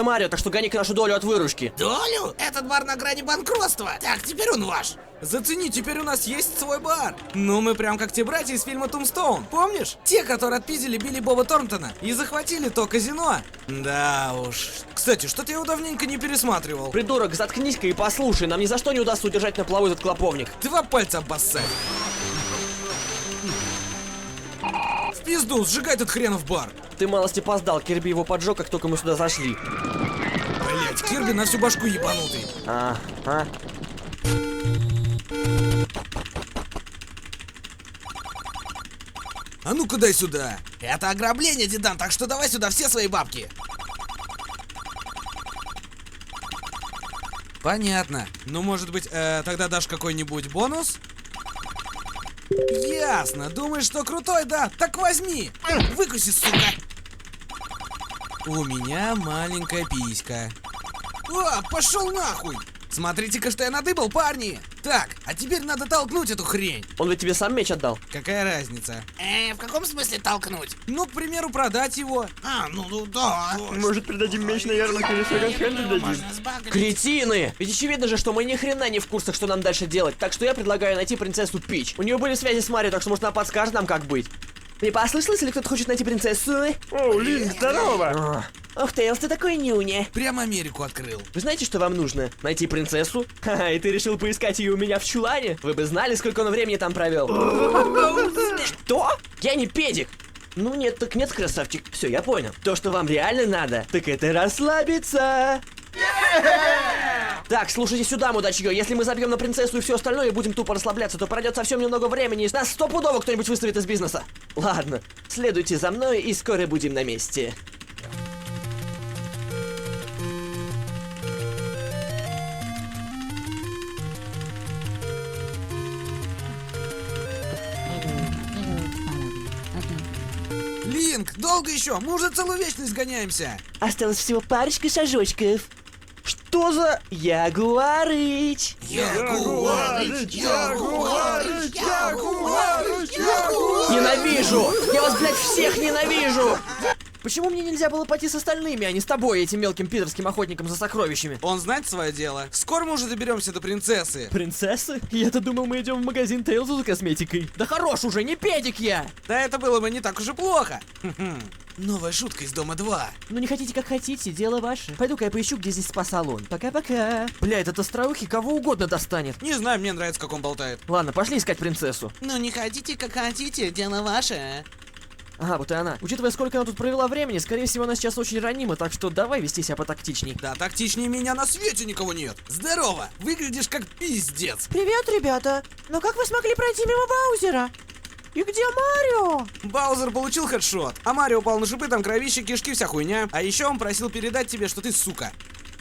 Марио, так что гони-ка нашу долю от выручки. Долю? Этот бар на грани банкротства. Так, теперь он ваш. Зацени, теперь у нас есть свой бар. Ну, мы прям как те братья из фильма «Тумстоун». Помнишь? Те, которые отпиздили Билли Боба Торнтона и захватили то казино. Да уж. Кстати, что-то я его давненько не пересматривал. Придурок, заткнись-ка и послушай, нам ни за что не удастся удержать на плаву этот клоповник. 2 пальца обоссать. В пизду, сжигай этот хренов бар. Ты малости опоздал, Кирби его поджег, как только мы сюда зашли. Блять, Кирби на всю башку ебанутый. А. А ну-ка дай сюда. Это ограбление, Дидан, так что давай сюда все свои бабки. Понятно. Ну, может быть, тогда дашь какой-нибудь бонус? Ясно. Думаешь, что крутой, да? Так возьми. Выкуси, сука. У меня маленькая писька. О, пошел нахуй. Смотрите-ка, что я надыбал, парни. Так, а теперь надо толкнуть эту хрень. Он ведь тебе сам меч отдал. Какая разница? В каком смысле толкнуть? Ну, к примеру, продать его. Ну да. Может, продадим меч на ярмарке или секонд-хенде дадим? Можно сбагрить. Кретины! Ведь очевидно же, что мы ни хрена не в курсах, что нам дальше делать. Так что я предлагаю найти принцессу Пич. У нее были связи с Марио, так что может она подскажет нам, как быть. Мне послышалось, или кто-то хочет найти принцессу? О, Линк, здорово! Ох, Тейлз, ты такой нюня. Прямо Америку открыл. Вы знаете, что вам нужно? Найти принцессу? Ха-ха, и ты решил поискать ее у меня в чулане? Вы бы знали, сколько он времени там провел. Что? Я не педик. Ну нет, так нет, красавчик. Все, я понял. То, что вам реально надо, так это расслабиться. Так, слушайте сюда, мудачье. Если мы забьем на принцессу и все остальное и будем тупо расслабляться, то пройдет совсем немного времени, и нас стопудово кто-нибудь выставит из бизнеса. Ладно, следуйте за мной, и скоро будем на месте. Линк, долго еще? Мы уже целую вечность гоняемся. Осталось всего парочка шажочков. Что за Ягуарыч? Ягуарыч, Ягуарыч, Ягуарыч, Ягуарыч. Ненавижу! Я вас, блядь, всех ненавижу! Почему мне нельзя было пойти с остальными, а не с тобой, этим мелким пидорским охотником за сокровищами? Он знает свое дело. Скоро мы уже доберемся до принцессы. Принцессы? Я-то думал, мы идем в магазин Тейлзу за косметикой. Да хорош уже, не педик я! Да это было бы не так уж и плохо. Новая шутка из Дома 2. Ну не хотите как хотите, дело ваше. Пойду-ка я поищу, где здесь спа-салон. Пока-пока. Бля, этот остроухий кого угодно достанет. Не знаю, мне нравится, как он болтает. Ладно, пошли искать принцессу. Ну не хотите, как хотите, дело ваше. Ага, вот и она. Учитывая, сколько она тут провела времени, скорее всего, она сейчас очень ранима, так что давай вести себя потактичней. Да, тактичнее меня на свете никого нет. Здорово, выглядишь как пиздец. Привет, ребята! Но как вы смогли пройти мимо Баузера? И где Марио? Баузер получил хедшот, а Марио упал на шипы, там кровища, кишки, вся хуйня. А еще он просил передать тебе, что ты сука.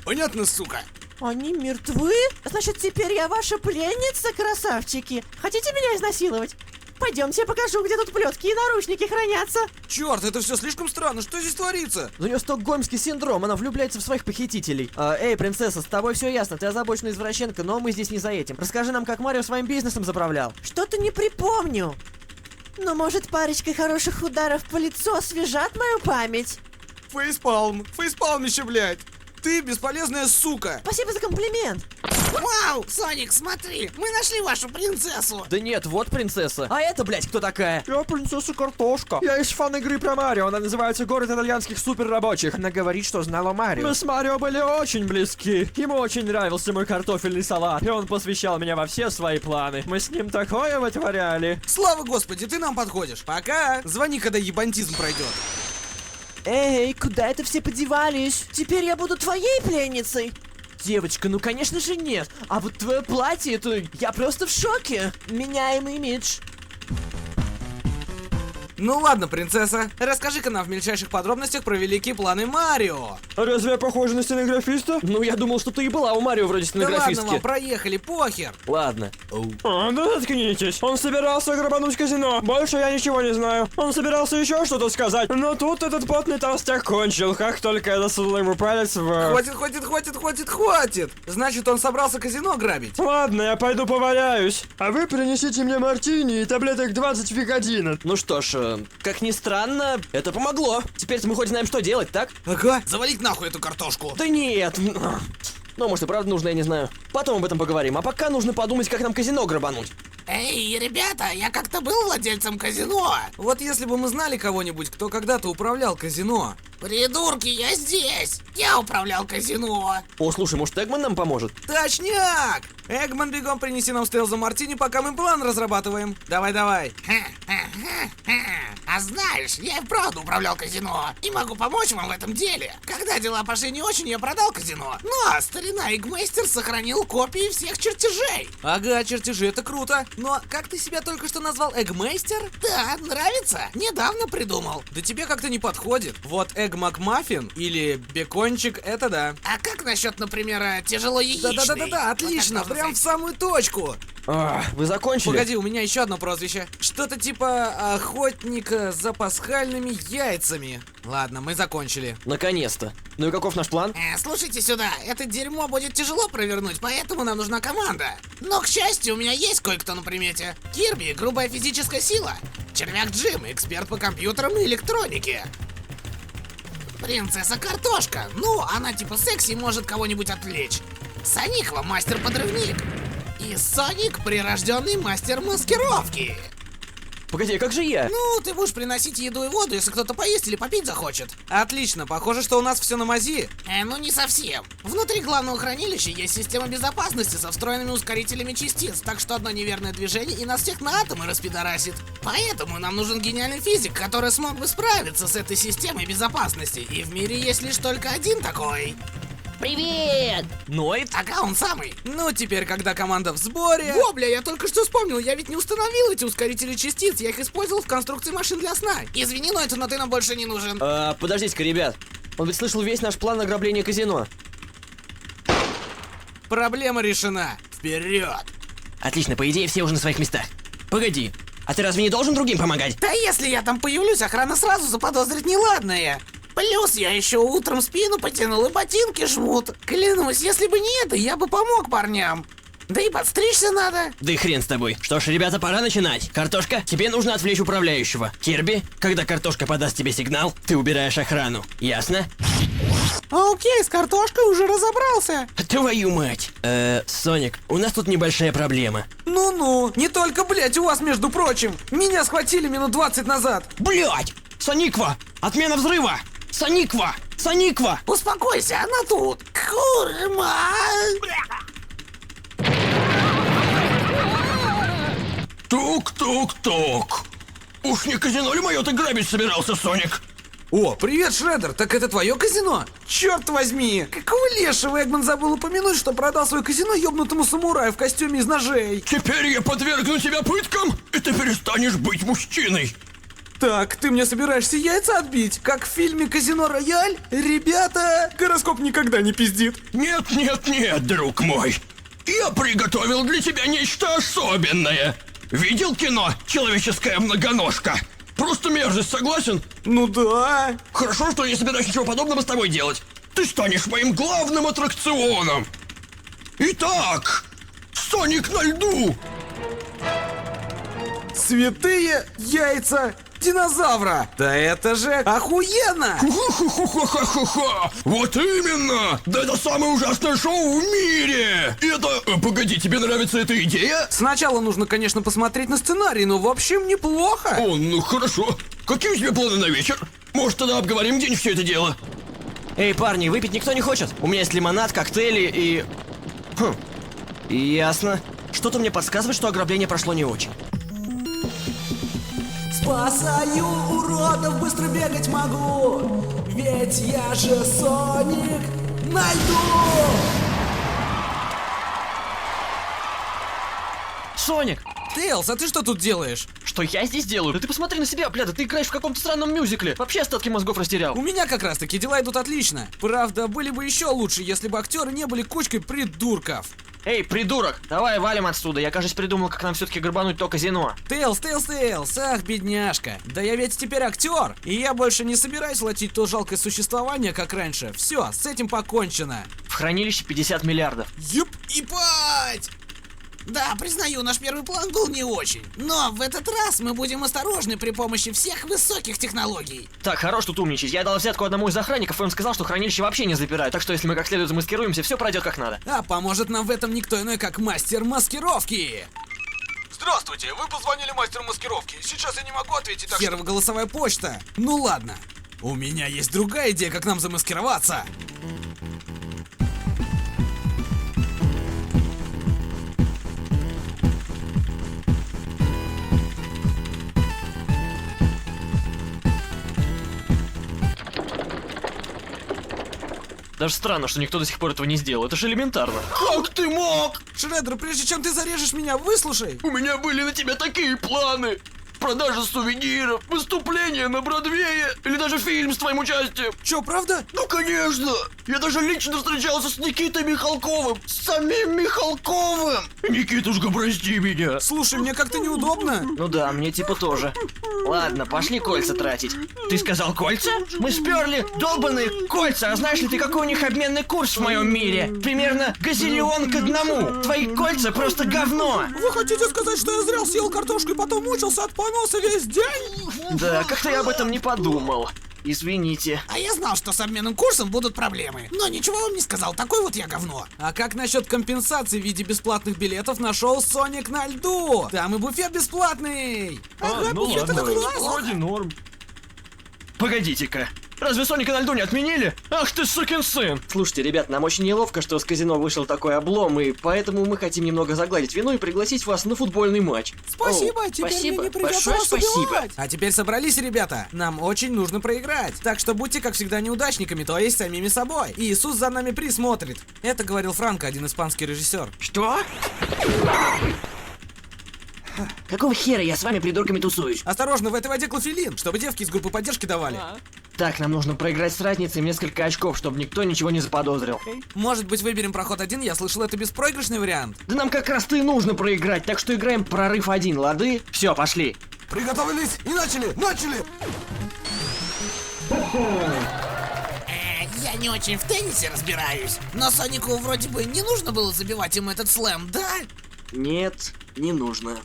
Понятно, сука? Они мертвы? Значит, теперь я ваша пленница, красавчики. Хотите меня изнасиловать? Пойдемте, я покажу, где тут плетки и наручники хранятся. Черт, это все слишком странно, что здесь творится? У нее стокгольмский синдром, она влюбляется в своих похитителей. Эй, принцесса, с тобой все ясно, ты озабоченная извращенка, но мы здесь не за этим. Расскажи нам, как Марио своим бизнесом заправлял. Что-то не припомню. Но может парочка хороших ударов по лицу освежат мою память? Фейспалмище, блядь. Ты бесполезная сука. Спасибо за комплимент. Вау, Соник, смотри, мы нашли вашу принцессу. Да нет, вот принцесса. А это, блядь, кто такая? Я принцесса Картошка. Я из фан игры про Марио, она называется «Город итальянских суперрабочих». Она говорит, что знала Марио. Мы с Марио были очень близки. Ему очень нравился мой картофельный салат, и он посвящал меня во все свои планы. Мы с ним такое вытворяли. Слава господи, ты нам подходишь. Пока. Звони, когда ебантизм пройдет. Эй, куда это все подевались? Теперь я буду твоей пленницей. Девочка, ну конечно же нет. А вот твое платье, это... Я просто в шоке. Меняем имидж. Ну ладно, принцесса, расскажи-ка нам в мельчайших подробностях про великие планы Марио. А разве я похожа на стенографиста? Ну, я думал, что ты и была у Марио вроде Да ладно стенографистки. вам, проехали, похер. Ладно. А, да заткнитесь. Он собирался грабануть казино. Больше я ничего не знаю. Он собирался еще что-то сказать. Но тут этот потный толстяк кончил, как только я засунул ему палец в... Хватит. Значит, он собрался казино грабить. Ладно, я пойду поваляюсь. А вы принесите мне мартини и таблеток 20 фигадина. Ну что ж, как ни странно, это помогло. Теперь мы хоть знаем, что делать, так? Ага, завалить нахуй эту картошку. Да нет. Ну, может, и правда нужно, я не знаю. Потом об этом поговорим. А пока нужно подумать, как нам казино грабануть. Эй, ребята, я как-то был владельцем казино. Вот если бы мы знали кого-нибудь, кто когда-то управлял казино. Придурки, я здесь. Я управлял казино. О, слушай, может, Эгман нам поможет? Точняк! Эгман, бегом принеси нам стрел за мартини, пока мы план разрабатываем. Давай. А знаешь, я и правда управлял казино и могу помочь вам в этом деле. Когда дела пошли не очень, я продал казино. Но старина Игмейстер сохранил копии всех чертежей. Ага, чертежи, это круто. Но как ты себя только что назвал, Эгмейстер? Да, нравится? Недавно придумал. Да тебе как-то не подходит. Вот Эгг Макмаффин или Бекончик, это да. А как насчет, например, тяжело яичный? Да, отлично, прям в самую точку. Вы закончили? Погоди, у меня еще одно прозвище. Что-то типа охотника за пасхальными яйцами. Ладно, мы закончили. Наконец-то. Ну и каков наш план? Слушайте сюда, это дерьмо будет тяжело провернуть, поэтому нам нужна команда. Но, к счастью, у меня есть кое-кто на примете. Кирби — грубая физическая сила. Червяк Джим — эксперт по компьютерам и электронике. Принцесса Картошка. Ну, она типа секси и может кого-нибудь отвлечь. Сониква — мастер-подрывник. И Соник — прирожденный мастер маскировки. Погоди, а как же я? Ну, ты будешь приносить еду и воду, если кто-то поесть или попить захочет. Отлично, похоже, что у нас все на мази. Ну не совсем. Внутри главного хранилища есть система безопасности со встроенными ускорителями частиц, так что одно неверное движение и нас всех на атомы распидорасит. Поэтому нам нужен гениальный физик, который смог бы справиться с этой системой безопасности. И в мире есть лишь только один такой. Привет! Ноид? Ага, он самый. Ну, теперь, когда команда в сборе... Во, бля, я только что вспомнил, я ведь не установил эти ускорители частиц, я их использовал в конструкции машин для сна. Извини, но ты нам больше не нужен. Подождите-ка, ребят. Он ведь слышал весь наш план ограбления казино. Проблема решена. Вперед! Отлично, по идее, все уже на своих местах. Погоди, а ты разве не должен другим помогать? Да если я там появлюсь, охрана сразу заподозрит неладное. Плюс я еще утром спину потянул и ботинки жмут. Клянусь, если бы не это, я бы помог парням. Да и подстричься надо. Да и хрен с тобой. Что ж, ребята, пора начинать. Картошка, тебе нужно отвлечь управляющего. Кирби, когда картошка подаст тебе сигнал, ты убираешь охрану. Ясно? Окей, с картошкой уже разобрался. Твою мать. Соник, у нас тут небольшая проблема. Ну-ну, не только, блять, у вас, между прочим. Меня схватили минут 20 назад. Блять! Сониква! Отмена взрыва! Сониква! Сониква! Успокойся, она тут. Курма. Тук-тук-тук! Уж не казино ли мое ты грабить собирался, Соник? О, привет, Шреддер, так это твое казино? Черт возьми! Какого лешего Эгман забыл упомянуть, что продал свое казино ёбнутому самураю в костюме из ножей? Теперь я подвергну тебя пыткам, и ты перестанешь быть мужчиной. Так, ты мне собираешься яйца отбить, как в фильме «Казино Рояль»? Ребята, гороскоп никогда не пиздит. Нет, друг мой. Я приготовил для тебя нечто особенное. Видел кино «Человеческая многоножка»? Просто мерзость, согласен? Ну да. Хорошо, что я не собираюсь ничего подобного с тобой делать. Ты станешь моим главным аттракционом. Итак, Соник на льду. Святые яйца динозавра! Да это же охуенно! Ха-ха-ха-ха-ха-ха! Вот именно! Да это самое ужасное шоу в мире! И это... Погоди, тебе нравится эта идея? Сначала нужно, конечно, посмотреть на сценарий, но в общем неплохо. О, ну хорошо. Какие у тебя планы на вечер? Может, тогда обговорим день все это дело? Эй, парни, выпить никто не хочет? У меня есть лимонад, коктейли и... Ясно. Что-то мне подсказывает, что ограбление прошло не очень. Спасаю уродов, быстро бегать могу, ведь я же Соник на льду! Соник! Тейлз, а ты что тут делаешь? Что я здесь делаю? Да ты посмотри на себя, бля, да ты играешь в каком-то странном мюзикле. Вообще остатки мозгов растерял. У меня как раз таки дела идут отлично. Правда, были бы еще лучше, если бы актеры не были кучкой придурков. Эй, придурок, давай валим отсюда. Я, кажется, придумал, как нам все-таки грабануть то казино. Тейлз, ах, бедняжка. Да я ведь теперь актер, и я больше не собираюсь платить то жалкое существование, как раньше. Все, с этим покончено. В хранилище 50 миллиардов. Юп, ебать! Да, признаю, наш первый план был не очень. Но в этот раз мы будем осторожны при помощи всех высоких технологий. Так, хорош тут умничать. Я дал взятку одному из охранников, и он сказал, что хранилище вообще не запирают. Так что если мы как следует замаскируемся, все пройдет как надо. А поможет нам в этом никто иной, как мастер маскировки. Здравствуйте, вы позвонили мастеру маскировки. Сейчас я не могу ответить, так что... Херова голосовая почта. Ну ладно. У меня есть другая идея, как нам замаскироваться. Даже странно, что никто до сих пор этого не сделал. Это же элементарно. Как ты мог? Шреддер, прежде чем ты зарежешь меня, выслушай. У меня были на тебя такие планы. Продажа сувениров, выступление на Бродвее или даже фильм с твоим участием. Чё, правда? Ну, конечно! Я даже лично встречался с Никитой Михалковым! С самим Михалковым! Никитушка, прости меня! Слушай, мне как-то неудобно. Ну да, мне типа тоже. Ладно, пошли кольца тратить. Ты сказал кольца? Мы сперли долбаные кольца, а знаешь ли ты, какой у них обменный курс в моем мире? Примерно газиллион к 1. Твои кольца просто говно! Вы хотите сказать, что я зря съел картошку и потом мучился от поноса весь день? Да, как-то я об этом не подумал. Извините. А я знал, что с обменным курсом будут проблемы. Но ничего вам не сказал, такой вот я говно. А как насчет компенсации в виде бесплатных билетов на шоу «Соник на льду»? Там и буфет бесплатный. Ага, буфет это класс. Вроде норм. Погодите-ка. Разве Соника на льду не отменили? Ах ты сукин сын! Слушайте, ребят, нам очень неловко, что с казино вышел такой облом, и поэтому мы хотим немного загладить вину и пригласить вас на футбольный матч. Спасибо, О, теперь спасибо, мне не придется большое вас спасибо. убивать. А теперь собрались, ребята. Нам очень нужно проиграть. Так что будьте, как всегда, неудачниками, то есть самими собой. И Иисус за нами присмотрит. Это говорил Франко, один испанский режиссер. Что? Какого хера я с вами придурками тусуюсь? Осторожно, в этой воде клофелин, чтобы девки из группы поддержки давали. Так, нам нужно проиграть с разницей в несколько очков, чтобы никто ничего не заподозрил. Может быть, выберем проход 1? Я слышал, это беспроигрышный вариант. Да нам как раз-то и нужно проиграть, так что играем прорыв 1, лады? Все, пошли. Приготовились и начали! Начали! Я не очень в теннисе разбираюсь. Но Сонику вроде бы не нужно было забивать им этот слэм, да? Нет, не нужно.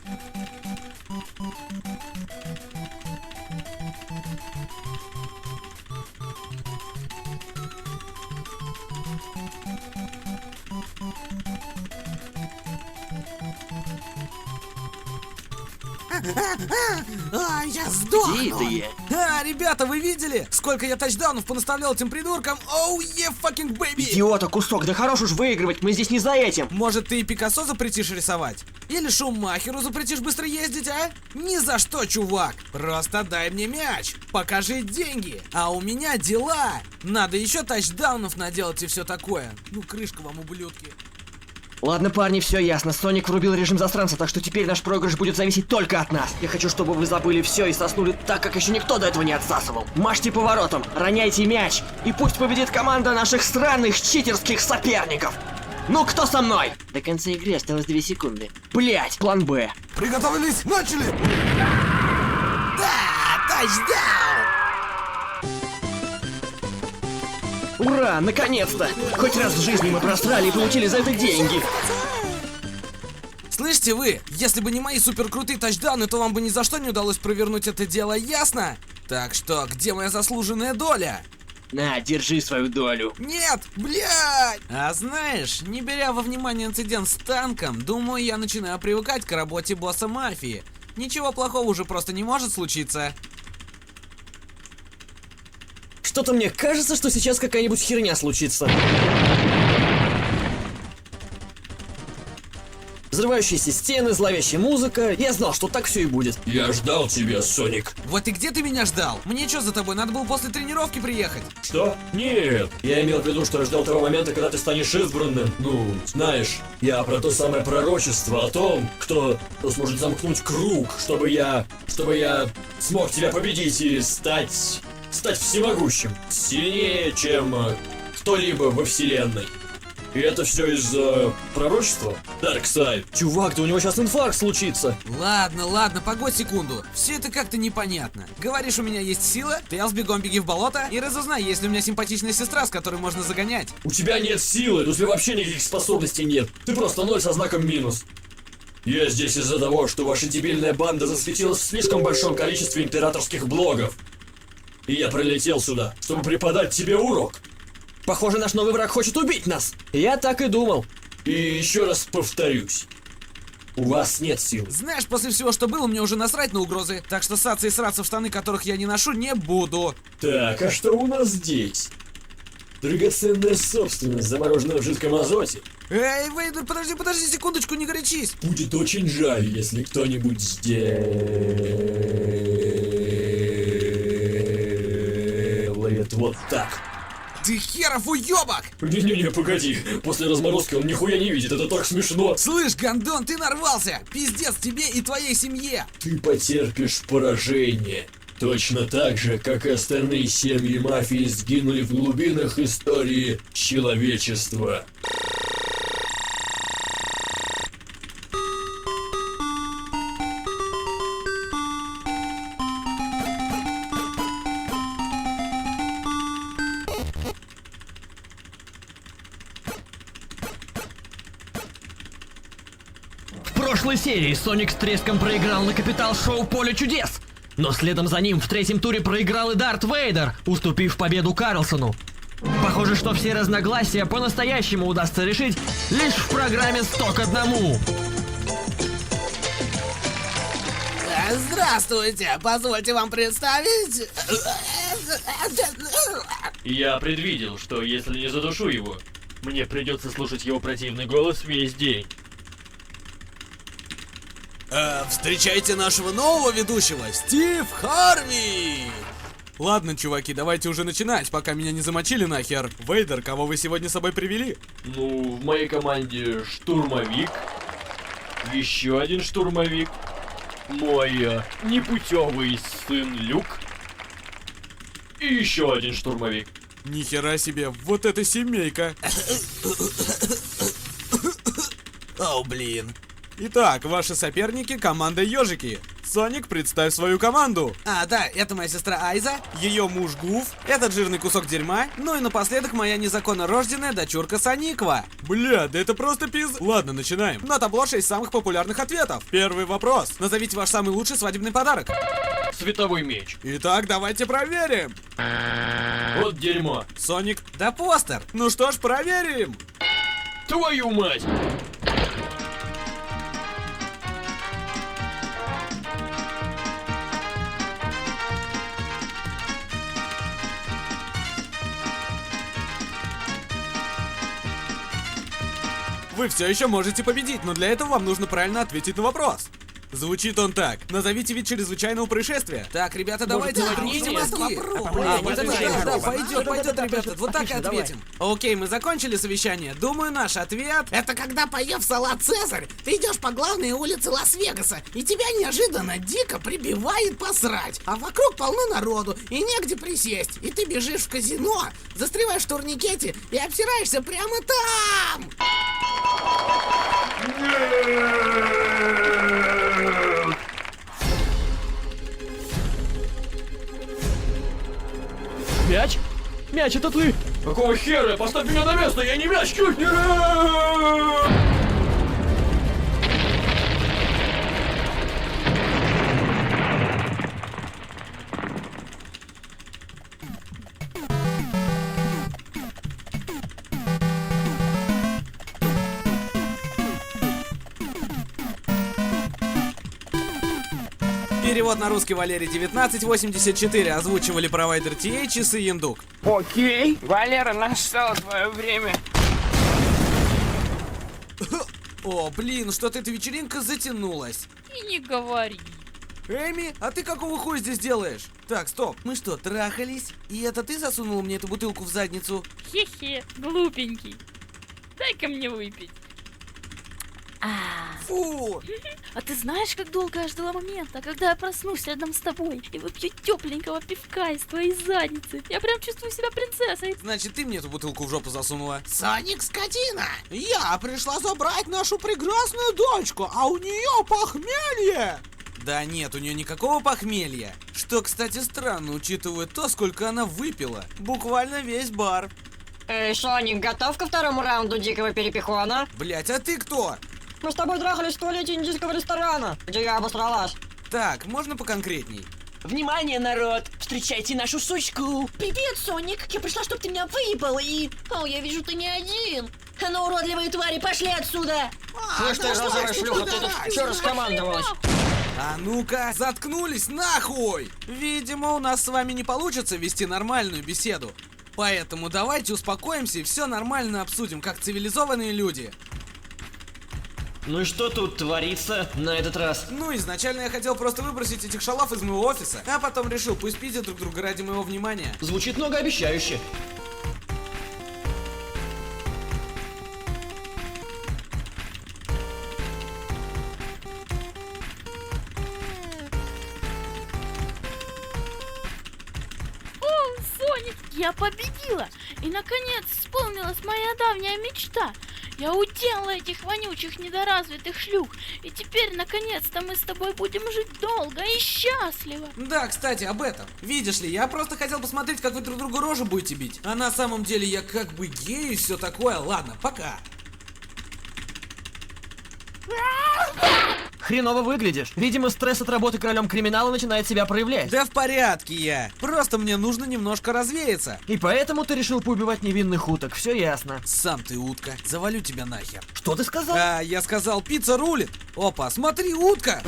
Я сдохну. Иди ты. Ребята, вы видели? Сколько я тачдаунов понаставлял этим придуркам? Оу, fucking baby! Идиота кусок, да хорош уж выигрывать, мы здесь не за этим. Может, ты и Пикассо запретишь рисовать? Или Шумахеру запретишь быстро ездить, а? Ни за что, чувак! Просто дай мне мяч, покажи деньги, а у меня дела! Надо еще тачдаунов наделать и все такое. Ну, крышка вам, ублюдки. Ладно, парни, все ясно. Соник врубил режим засранца, так что теперь наш проигрыш будет зависеть только от нас. Я хочу, чтобы вы забыли все и соснули так, как еще никто до этого не отсасывал. Мажьте поворотом, роняйте мяч, и пусть победит команда наших странных читерских соперников. Ну, кто со мной? До конца игры осталось 2 секунды. Блять, план Б. Приготовились, начали! Да, тачдаун! Ура, наконец-то! Хоть раз в жизни мы просрали и получили за это деньги. Слышите вы, если бы не мои суперкрутые тачдауны, то вам бы ни за что не удалось провернуть это дело, ясно? Так что, где моя заслуженная доля? На, держи свою долю. Нет, блядь! А знаешь, не беря во внимание инцидент с танком, думаю, я начинаю привыкать к работе босса мафии. Ничего плохого уже просто не может случиться. Что-то мне кажется, что сейчас какая-нибудь херня случится. Взрывающиеся стены, зловещая музыка. Я знал, что так все и будет. Я ждал тебя, Соник. Вот и где ты меня ждал? Мне что за тобой, надо было после тренировки приехать? Что? Нет. Я имел в виду, что я ждал того момента, когда ты станешь избранным. Ну, знаешь, я про то самое пророчество о том, кто сможет замкнуть круг, чтобы я смог тебя победить и стать всемогущим. Сильнее, чем кто-либо во вселенной. И это все из-за пророчества? Дарксайд. Чувак, да у него сейчас инфаркт случится. Ладно, погодь секунду. Все это как-то непонятно. Говоришь, у меня есть сила, ты бегом беги в болото и разузнай, есть ли у меня симпатичная сестра, с которой можно загонять. У тебя нет силы, у тебя вообще никаких способностей нет. Ты просто 0 со знаком минус. Я здесь из-за того, что ваша дебильная банда засветилась в слишком большом количестве императорских блогов. И я прилетел сюда, чтобы преподать тебе урок. Похоже, наш новый враг хочет убить нас. Я так и думал. И еще раз повторюсь. У вас нет сил. Знаешь, после всего, что было, мне уже насрать на угрозы. Так что ссаться и сраться в штаны, которых я не ношу, не буду. Так, а что у нас здесь? Драгоценная собственность, замороженная в жидком азоте. Эй, Вейдер, подожди секундочку, не горячись. Будет очень жаль, если кто-нибудь сделает вот так. Ты херов уёбок! Не-не-не, погоди. После разморозки он нихуя не видит, это так смешно. Слышь, Гондон, ты нарвался! Пиздец тебе и твоей семье! Ты потерпишь поражение. Точно так же, как и остальные семьи мафии сгинули в глубинах истории человечества. В прошлой серии Соник с треском проиграл на капитал-шоу «Поле чудес». Но следом за ним в третьем туре проиграл и Дарт Вейдер, уступив победу Карлсону. Похоже, что все разногласия по-настоящему удастся решить лишь в программе «100 к 1». Здравствуйте, позвольте вам представить... Я предвидел, что если не задушу его, мне придется слушать его противный голос весь день. Встречайте нашего нового ведущего, Стив Харви! Ладно, чуваки, давайте уже начинать, пока меня не замочили нахер. Вейдер, кого вы сегодня с собой привели? Ну, в моей команде штурмовик, еще один штурмовик, мой непутевый сын Люк и еще один штурмовик. Нихера себе, вот эта семейка. О, блин. Итак, ваши соперники — команда Ёжики. Соник, представь свою команду. А, да, это моя сестра Айза, ее муж Гуф, этот жирный кусок дерьма, ну и напоследок моя незаконно рожденная дочурка Сониква. Бля, да это просто пиз... Ладно, начинаем. На табло 6 самых популярных ответов. Первый вопрос. Назовите ваш самый лучший свадебный подарок. Световой меч. Итак, давайте проверим. Вот дерьмо. Соник, да постер. Ну что ж, проверим. Твою мать! Вы все еще можете победить, но для этого вам нужно правильно ответить на вопрос. Звучит он так. Назовите вид чрезвычайного происшествия. Так, ребята, давайте напрягите мозги. Да, пойдет, ребята. Вот так и ответим. Окей, мы закончили совещание. Думаю, наш ответ... Это когда, поев салат «Цезарь», ты идешь по главной улице Лас-Вегаса, и тебя неожиданно дико прибивает посрать. А вокруг полно народу, и негде присесть. И ты бежишь в казино, застреваешь в турникете и обсираешься прямо там. Мяч? Мяч, это ты! Какого хера? Поставь меня на место, я не мяч! Чуть не... Перевод на русский Валерий 1984. Озвучивали провайдер TA, Часы, Яндук. Окей, Валера, настало твое время. О, блин, что-то эта вечеринка затянулась. И не говори. Эми, а ты какого хуя здесь делаешь? Так, стоп, мы что, трахались? И это ты засунула мне эту бутылку в задницу? Хе-хе, глупенький. Дай-ка мне выпить. Фу! А ты знаешь, как долго я ждала момента, когда я проснусь рядом с тобой и выпью тепленького пивка из твоей задницы? Я прям чувствую себя принцессой. Значит, ты мне эту бутылку в жопу засунула. Соник, скотина! Я пришла забрать нашу прекрасную дочку, а у нее похмелье! Да нет, у нее никакого похмелья. Что, кстати, странно, учитывая то, сколько она выпила. Буквально весь бар. Соник, готов ко второму раунду дикого перепихона? Блять, а ты кто? Мы с тобой трахались в туалете индийского ресторана, где я обосралась. Так, можно поконкретней? Внимание, народ! Встречайте нашу сучку! Привет, Соник. Я пришла, чтобы ты меня выебал и... О, я вижу, ты не один. А ну, уродливые твари, пошли отсюда! Слышь ты, розовая шлюха, ты тут все раскомандовалась. А ну-ка, заткнулись нахуй! Видимо, у нас с вами не получится вести нормальную беседу. Поэтому давайте успокоимся и все нормально обсудим, как цивилизованные люди. Ну и что тут творится на этот раз? Ну, изначально я хотел просто выбросить этих шалав из моего офиса, а потом решил, пусть пиздят друг друга ради моего внимания. Звучит многообещающе. О, Соник, я победила! И наконец исполнилась моя давняя мечта. Я уделала этих вонючих недоразвитых шлюх. И теперь, наконец-то, мы с тобой будем жить долго и счастливо. Да, кстати, об этом. Видишь ли, я просто хотел посмотреть, как вы друг другу рожу будете бить. А на самом деле я как бы гей и все такое. Ладно, пока. Хреново выглядишь. Видимо, стресс от работы королем криминала начинает себя проявлять. Да в порядке я. Просто мне нужно немножко развеяться. И поэтому ты решил поубивать невинных уток, все ясно. Сам ты утка. Завалю тебя нахер. Что ты сказал? Я сказал, пицца рулит. Опа, смотри, утка.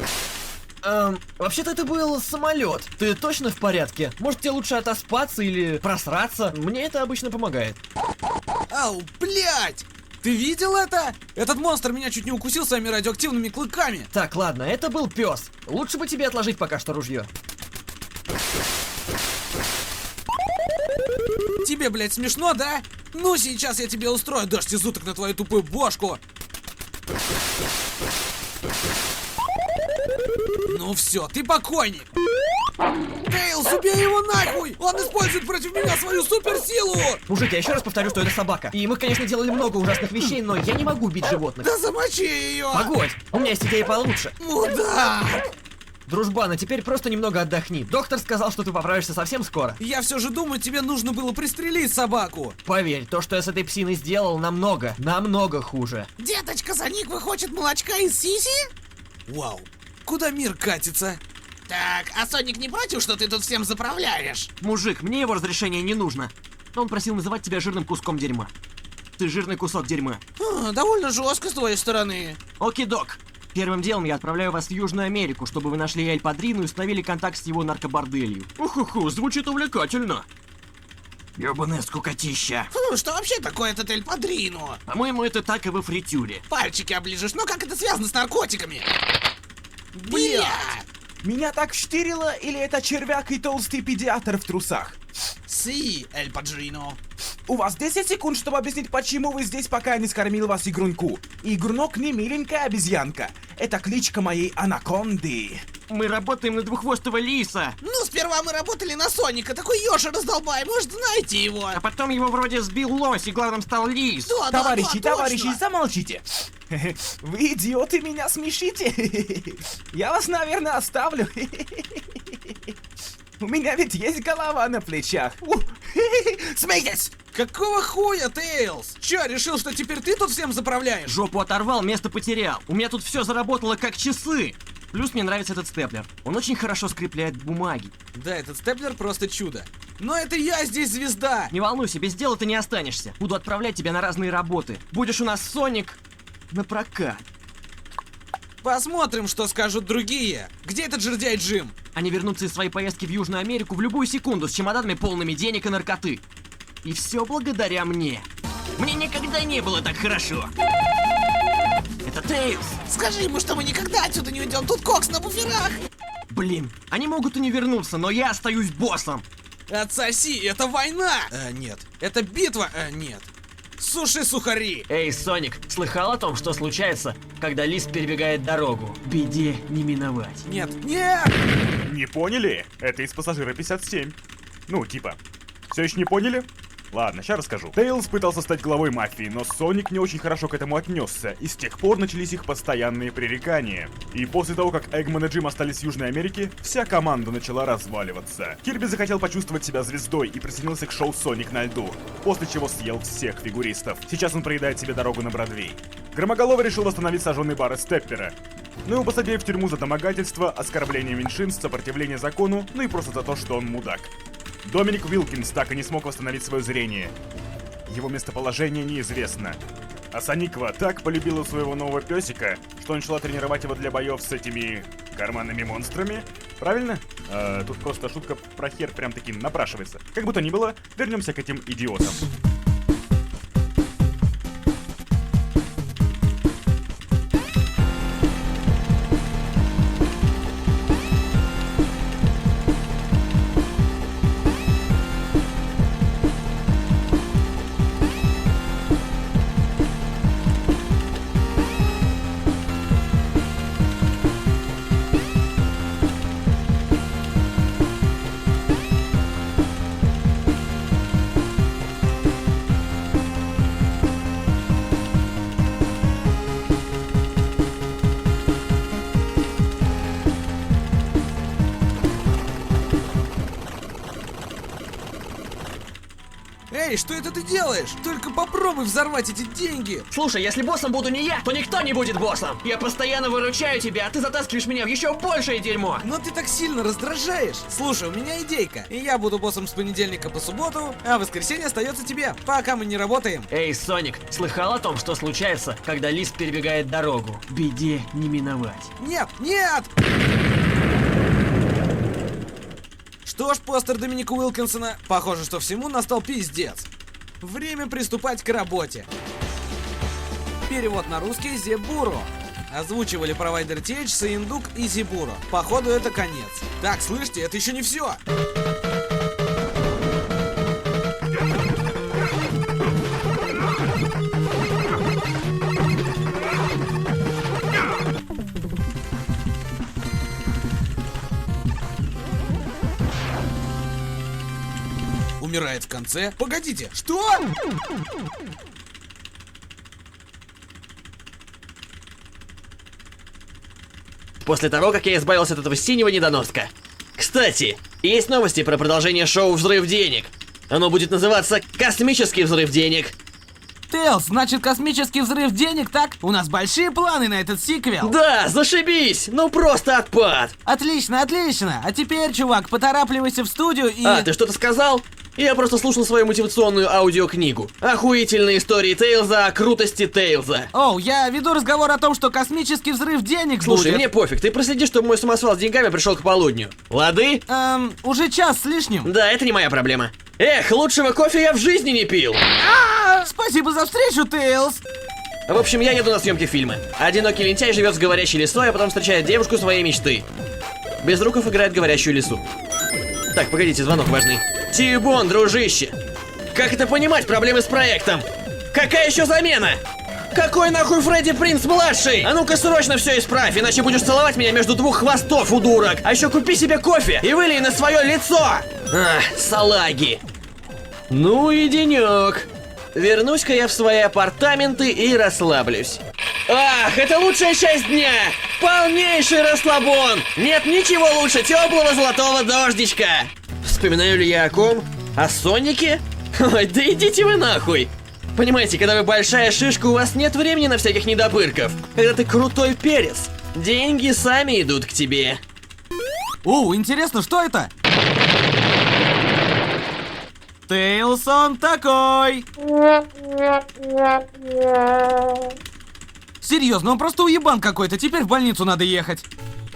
Вообще-то это был самолет. Ты точно в порядке? Может, тебе лучше отоспаться или просраться? Мне это обычно помогает. Ау, блядь! Ты видел это? Этот монстр меня чуть не укусил своими радиоактивными клыками. Так, ладно, это был пес. Лучше бы тебе отложить пока что ружье. Тебе, блядь, смешно, да? Ну, сейчас я тебе устрою дождь из уток на твою тупую бошку. Ну все, ты покойник. Тейлс, убей его нахуй! Он использует против меня свою суперсилу! Мужик, я еще раз повторю, что это собака. И мы, конечно, делали много ужасных вещей, но я не могу бить животных. Да замочи ее! Погодь, у меня есть идея получше. Мудак! Дружбан, а теперь просто немного отдохни. Доктор сказал, что ты поправишься совсем скоро. Я все же думаю, тебе нужно было пристрелить собаку. Поверь, то, что я с этой псиной сделал, намного хуже. Деточка, Соник хочет молочка из сиси? Вау, куда мир катится? Так, а Соник не против, что ты тут всем заправляешь? Мужик, мне его разрешение не нужно. Он просил называть тебя жирным куском дерьма. Ты жирный кусок дерьма. Довольно жестко с твоей стороны. Окей-док. Первым делом я отправляю вас в Южную Америку, чтобы вы нашли Эль Падрину и установили контакт с его наркоборделью. Уху-ху, звучит увлекательно. Ёбаная скукотища. Что вообще такое этот Эль Падрино? По-моему, это так и во фритюре. Пальчики оближешь, но как это связано с наркотиками? Бля! Меня так штырило, или это червяк и толстый педиатр в трусах? Си, Эль Падрино. У вас 10 секунд, чтобы объяснить, почему вы здесь, пока я не скормил вас игрунку. Игрунок не миленькая обезьянка. Это кличка моей анаконды. Мы работаем на двуххвостого лиса. Ну, сперва мы работали на Соника, такой Ёша раздолбай, может, знаете его? А потом его вроде сбил лось, и главным стал лис. Да, Товарищи, точно. замолчите. Вы, идиоты, меня смешите. Я вас, наверное, оставлю. У меня ведь есть голова на плечах. Смейтесь! Какого хуя, Тейлс? Чё, решил, что теперь ты тут всем заправляешь? Жопу оторвал, место потерял. У меня тут все заработало как часы. Плюс мне нравится этот степлер. Он очень хорошо скрепляет бумаги. Да, этот степлер просто чудо. Но это я здесь звезда! Не волнуйся, без дела ты не останешься. Буду отправлять тебя на разные работы. Будешь у нас Соник на прокат. Посмотрим, что скажут другие. Где этот жердяй Джим? Они вернутся из своей поездки в Южную Америку в любую секунду с чемоданами полными денег и наркоты. И все благодаря мне. Мне никогда не было так хорошо. Это Тейлс. Скажи ему, что мы никогда отсюда не уйдем, тут кокс на буферах. Блин, они могут и не вернуться, но я остаюсь боссом. Отсоси, это война! Нет. Это битва? Нет. Суши сухари! Эй, Соник, слыхал о том, что случается, когда лис перебегает дорогу? Беде не миновать. Нет, нет! Не поняли? Это из пассажира 57. Ну, типа. Все еще не поняли? Ладно, сейчас расскажу. Тейлс пытался стать главой мафии, но Соник не очень хорошо к этому отнесся, и с тех пор начались их постоянные пререкания. И после того, как Эгман и Джим остались в Южной Америке, вся команда начала разваливаться. Кирби захотел почувствовать себя звездой и присоединился к шоу «Соник на льду», после чего съел всех фигуристов. Сейчас он проедает себе дорогу на Бродвей. Громоголовый решил восстановить сожженный бар из Степпера. Но его посадили в тюрьму за домогательство, оскорбление меньшинств, сопротивление закону, ну и просто за то, что он мудак. Доминик Уилкинс так и не смог восстановить свое зрение. Его местоположение неизвестно. А Сониква так полюбила своего нового песика, что начала тренировать его для боев с этими карманными монстрами. Правильно? Тут просто шутка про хер прям таки напрашивается. Как бы то ни было, вернемся к этим идиотам. Эй, что это ты делаешь? Только попробуй взорвать эти деньги. Слушай, если боссом буду не я, то никто не будет боссом. Я постоянно выручаю тебя, а ты затаскиваешь меня в еще большее дерьмо. Но ты так сильно раздражаешь. Слушай, у меня идейка. И я буду боссом с понедельника по субботу, а воскресенье остается тебе, пока мы не работаем. Эй, Соник, слыхал о том, что случается, когда лис перебегает дорогу? Беде не миновать. Нет, нет! Что ж, постер Доминика Уилкинсона, похоже, что всему настал пиздец. Время приступать к работе. Перевод на русский Зебуро. Озвучивали провайдер TH, Саиндук и Зебуро. Походу это конец. Так, слышите, это еще не все. Умирает в конце. Погодите, что? После того, как я избавился от этого синего недоноска. Кстати, есть новости про продолжение шоу «Взрыв денег». Оно будет называться «Космический взрыв денег». Тейлз, значит космический взрыв денег, так? У нас большие планы на этот сиквел. Да, зашибись! Ну просто отпад! Отлично, отлично. А теперь, чувак, поторапливайся в студию и... А, ты что-то сказал? Я просто слушал свою мотивационную аудиокнигу. Охуительные истории Тейлза о крутости Тейлза. Оу, я веду разговор о том, что космический взрыв денег Слушай, будет. мне пофиг, ты проследи, чтобы мой самосвал с деньгами пришел к полудню. Лады? Уже час с лишним. Да, это не моя проблема. Эх, лучшего кофе я в жизни не пил. Спасибо за встречу, Тейлз. В общем, я еду на съемки фильма. Одинокий лентяй живет с говорящей лисой, а потом встречает девушку своей мечты. Безруков играет говорящую лису. Так, погодите, звонок важный. Тибон, дружище! Как это понимать, проблемы с проектом? Какая еще замена? Какой нахуй Фредди Принц-младший? А ну-ка срочно все исправь, иначе будешь целовать меня между двух хвостов, удурок! А еще купи себе кофе и вылей на свое лицо! Ах, салаги! Ну и денек. Вернусь-ка я в свои апартаменты и расслаблюсь. Ах, это лучшая часть дня! Полнейший расслабон! Нет ничего лучше теплого золотого дождичка! Вспоминаю ли я о ком? О Сонике? Ой, да идите вы нахуй! Понимаете, когда вы большая шишка, у вас нет времени на всяких недопырков. Когда ты крутой перец, деньги сами идут к тебе. О, интересно, что это? Тейлз, он такой. Серьезно, он просто уебан какой-то, теперь в больницу надо ехать.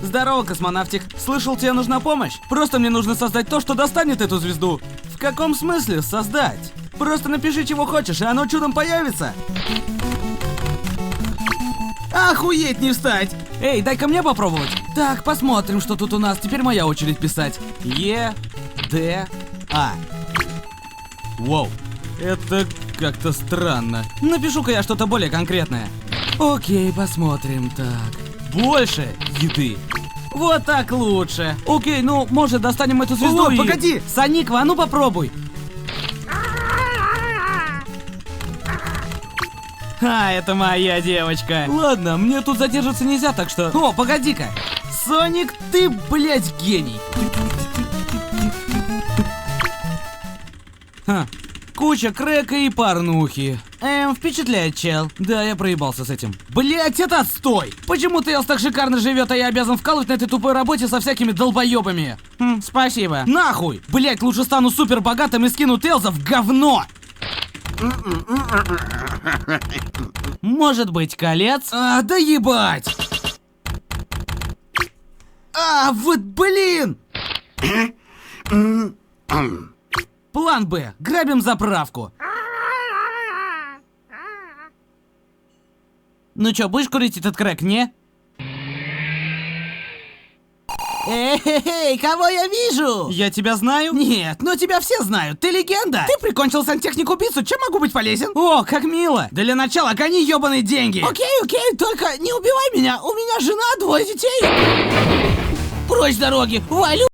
Здорово, космонавтик. Слышал, тебе нужна помощь? Просто мне нужно создать то, что достанет эту звезду. В каком смысле создать? Просто напиши, чего хочешь, и оно чудом появится. Охуеть не встать! Эй, дай-ка мне попробовать. Так, посмотрим, что тут у нас. Теперь моя очередь писать. Е-Д-А. Воу, это как-то странно. Напишу-ка я что-то более конкретное. Окей, посмотрим. Так, больше еды. Вот так лучше. Окей, ну, может, достанем эту звезду. О, погоди! Сониква, а ну попробуй. А, это моя девочка. Ладно, мне тут задержаться нельзя, так что... О, погоди-ка. Соник, ты, блядь, гений. Ха, куча крека и порнухи. Впечатляет, чел. Да, я проебался с этим. Блять, это отстой! Почему Тейлз так шикарно живет, а я обязан вкалывать на этой тупой работе со всякими долбоебами? Спасибо. Нахуй! Блять, лучше стану супер богатым и скину Тейлза в говно! Может быть, колец? Да ебать! Вот блин! План Б. Грабим заправку. Ну чё, будешь курить этот крэк, не? Эй, кого я вижу? Я тебя знаю? Нет, но тебя все знают, ты легенда. Ты прикончил сантехник-убийцу, чем могу быть полезен? О, как мило. Для начала гони ёбаные деньги. Окей, только не убивай меня, у меня жена, 2 детей. Прочь с дороги, валю.